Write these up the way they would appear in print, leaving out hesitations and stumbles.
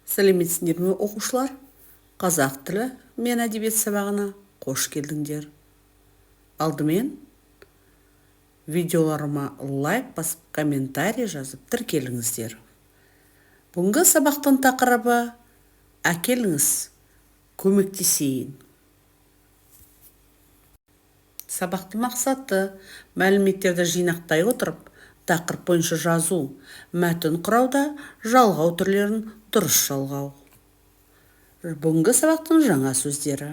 Сәлеметсіздер ме оқушылар? Қазақ тілі мен әдебиет сабағына қош келдіңдер. Алдымен видеоларыма лайк басып, комментарий жазып тіркеліңіздер. Бүгінгі сабақтың тақырыбы әкеліңіз, көмектесейін. Сабақтың мақсаты мәліметтерді жинақтай отырып, тақырып бойынша жазу, мәтін құрауда жалғау түрлерін дұрыс жалғау. Бүгінгі сабақтың жаңа сөздері: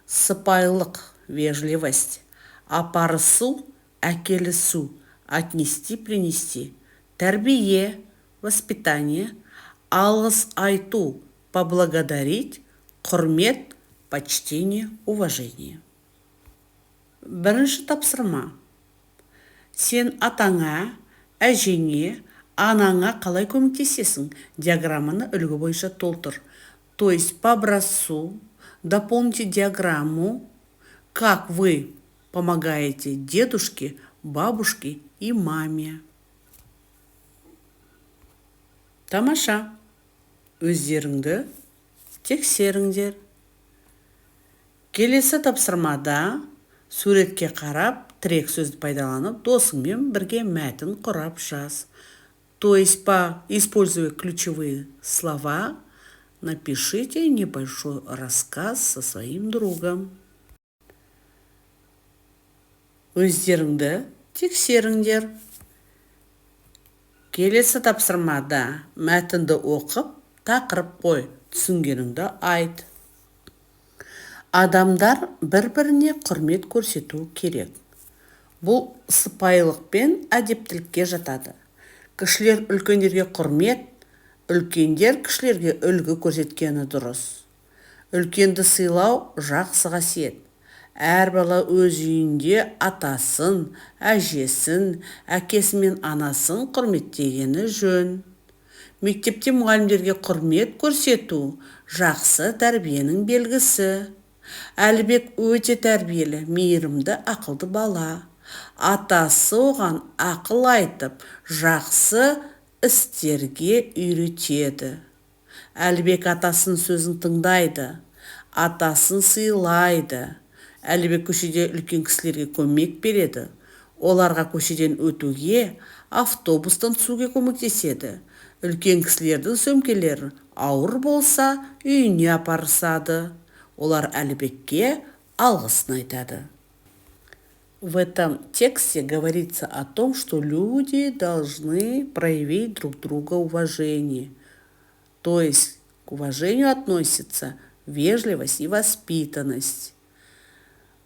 сыпайылық, вежливость, апарысу, әкелісу, отнести, принести, тәрбие, воспитание, алғыс айту, поблагодарить, құрмет, почтение, уважение. Бірінші тапсырма. Сен атаңа, әжеңе, анаңа қалай көмектесесің? Диаграмманы үлгі бойынша толтыр. То есть по образцу дополните диаграмму, как вы помогаете дедушке, бабушке и маме. Тамаша. Өздеріңді тексеріңдер. Келесі тапсырмада суретке қарап, тірек сөзді пайдаланып, досыңмен бірге мәтін құрап жаз. То есть, используя ключевые слова, напишите небольшой рассказ со своим другом. Өздеріңді тексеріңдер. Келесі тапсырмада мәтінді оқып, тақырып қой, түсінгеніңді айт. Адамдар бір-біріне құрмет көрсету керек. Бұл сыпайылық пен әдептілікке жатады. Кішілер үлкендерге құрмет, үлкендер кішілерге үлгі көрсеткені дұрыс. Үлкенді сыйлау жақсы қасиет. Әр бала өз үйінде атасын, әжесін, әкесі мен анасын құрметтегені жөн. Мектепте мұғалімдерге құрмет көрсету жақсы тәрбиенің белгісі. Әлібек өте тәрбиелі, мейірімді, ақылды бала. Атасы оған ақыл айтып, жақсы істерге үйретеді. Әлібек атасының сөзін тыңдайды, атасын сыйлайды. Әлібек көшеде үлкен кісілерге көмек береді. Оларға көшеден өтуге, автобустан түсуге көмектеседі. Үлкен кісілердің сөмкелері ауыр болса, үйіне апарысады. Олар Әлібекке алғысын айтады. В этом тексте говорится о том, что люди должны проявить друг друга уважение. То есть к уважению относится вежливость и воспитанность.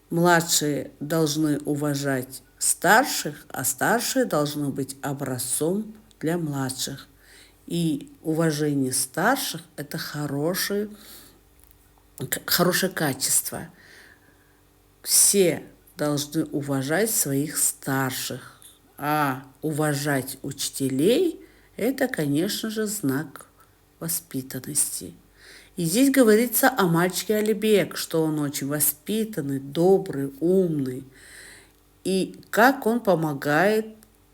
Младшие должны уважать старших, а старшие должны быть образцом для младших. И уважение старших – это хорошее качество. Все должны уважать своих старших. А уважать учителей – это, конечно же, знак воспитанности. И здесь говорится о мальчике Алибек, что он очень воспитанный, добрый, умный. И как он помогает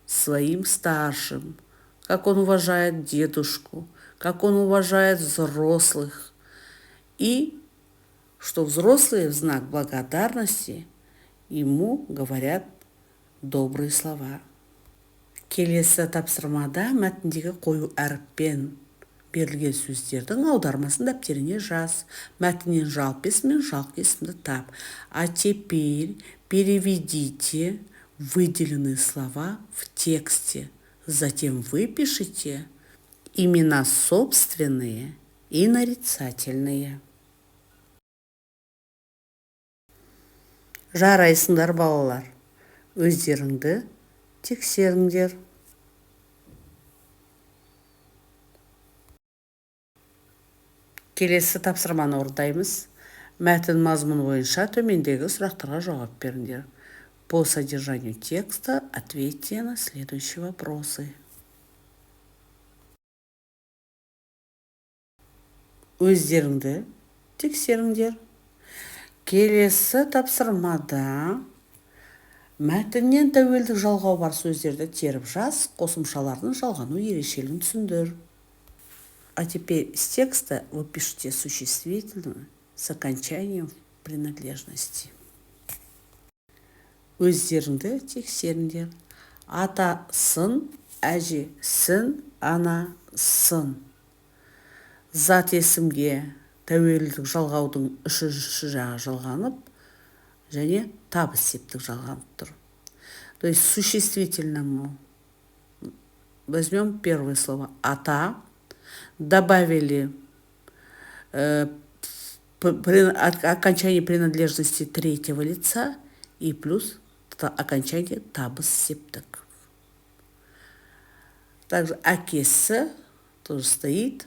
своим старшим, как он уважает дедушку, как он уважает взрослых. И что взрослые в знак благодарности ему говорят добрые слова. Келесі тапсырмада мәтіндегі қою әріппен берілген сөздердің аудармасын дәптеріне жаз. Мәтіннен жалпы есім мен жалқы есімді тап. А теперь переведите выделенные слова в тексте. Затем выпишите имена собственные и нарицательные. Жарайсыңдар балалар. Өздеріңді тексеріңдер. Келесі тапсырманы орындаймыз. Мәтін мазмұны бойынша төмендегі сұрақтарға жауап беріңдер. По содержанию текста ответьте на следующие вопросы. Өздеріңді тексеріңдер. Келесі тапсырмада мәтіннен тәуелдік жалғау бар сөздерді теріп жаз, қосымшалардың жалғану ерекшелігін түсіндір. А теперь из текста вы пишете существительное с окончанием принадлежности. Өздеріңді тексеріңдер. Ата сын, әже сын, ана сын. Зат есімге тәуелдік жалғаудың үшінші жағы жалғанып, және табыс септік жалғанып тұр. То есть существительному возьмем первое слово ата, добавили окончание принадлежности третьего лица и плюс окончание табыс септік. Также әкесі тоже стоит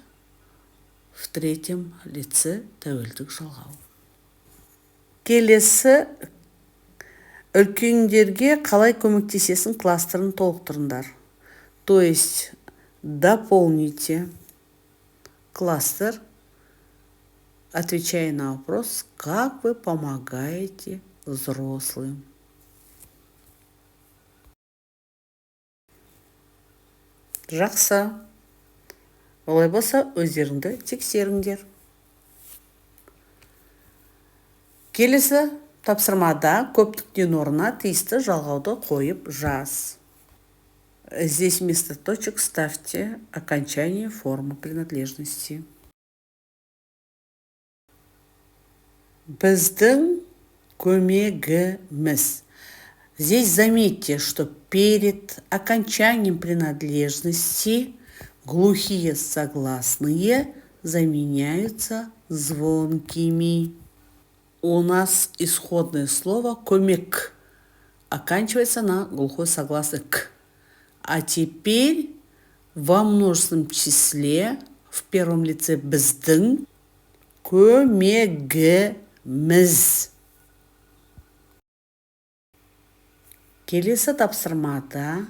в третьем лице тәуелдік жалғау. Келесі үлкендерге қалай көмектесесің кластерін толықтырыңдар. То есть дополните кластер, отвечая на вопрос, как вы помогаете взрослым. Жақсы. Олай болса, өздеріңді тексеріңдер. Келесі тапсырмада көптіктен орнына тиісті жалғауды қойып жаз. Здесь вместо точек ставьте окончание формы принадлежности. Біздің көмегіміз. Здесь заметьте, что перед окончанием принадлежности глухие согласные заменяются звонкими. У нас исходное слово «комек» оканчивается на глухой согласный «к». А теперь во множественном числе в первом лице біздің көмегіміз. Келесі тапсырмада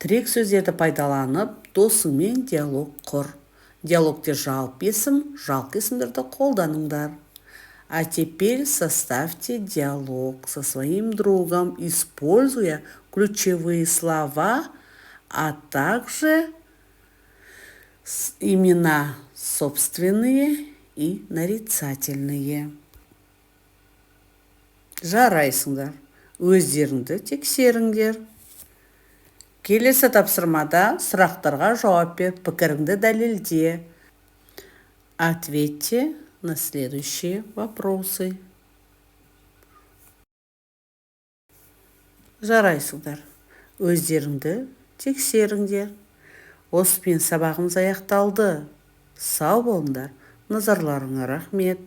тірек сөздерді пайдаланып, досыңмен диалог құр. Диалогте жалпы есім, жалқы есімдерді қолданыңдар. А теперь составьте диалог со своим другом, используя ключевые слова, а также имена собственные и нарицательные. Жарайсыңдар. Өздеріңді тексеріңдер. Келесі тапсырмада сұрақтарға жауап бер, пікіріңді дәлелде. Ответьте на следующие вопросы. Жарайсыңдар. Өздеріңді тексеріңдер. Осымен сабағымыз аяқталды. Сау болыңдар. Назарларыңа рахмет.